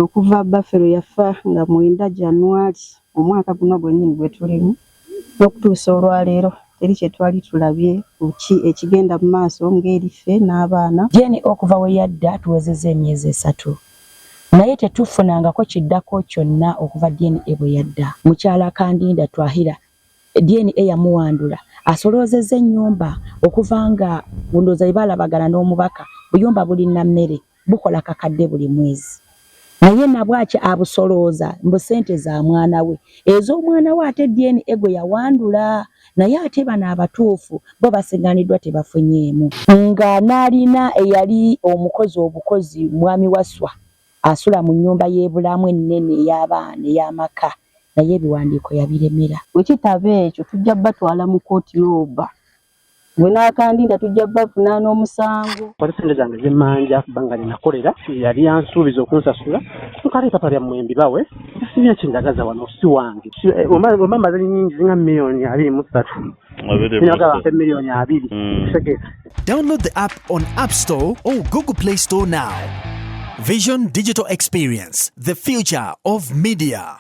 okuva Buffalo yafa nga 9 January omwaka guno gwennyini gwe tulimu n'okutuusa olwaleero teri kye twali tulabye ki ekigenda mu maaso ng'erife n'abaana. Jane okuva we yadda tuwezezza emyezi 3 naye tetufunangako kiddako kyonna okuva DNA bwe yadda. Mukyala Kandinda Twahira DNA yamuwandula asoloozezza ennyumba okuva nga bundoza ibalabagana n'omubaka buyumba bulina mmere bukola kakadde buli mwezi. Naye nabwaki abusolooza mbu sente za mwana we ez'omwana we ate DNA gwe yawandula naye ate bano abatuufu bo basiganiddwa tebafunyeemu. Nga n'alina eyali omukozi obukozi mwami Waswa asula mu nnyumba y'ebulamu ennene ey'abaana ey'amaka naye ebiwandiiko yabiremera. Wekitabo ekyo tujja batwala mu kooti y'oba gwe n'Akandinda tujja bafuna n'omusango. Kwali sente zange zemmanja kubanga ninakolera yali yansuubiza okunsasula tukaleeta palya mwembi bawe sibya kindagaza wano si wange omamba zali nyingi zinga milioni 23 milioni 2. Download the app on App Store or Google Play Store now. Vision Digital Experience, the future of media.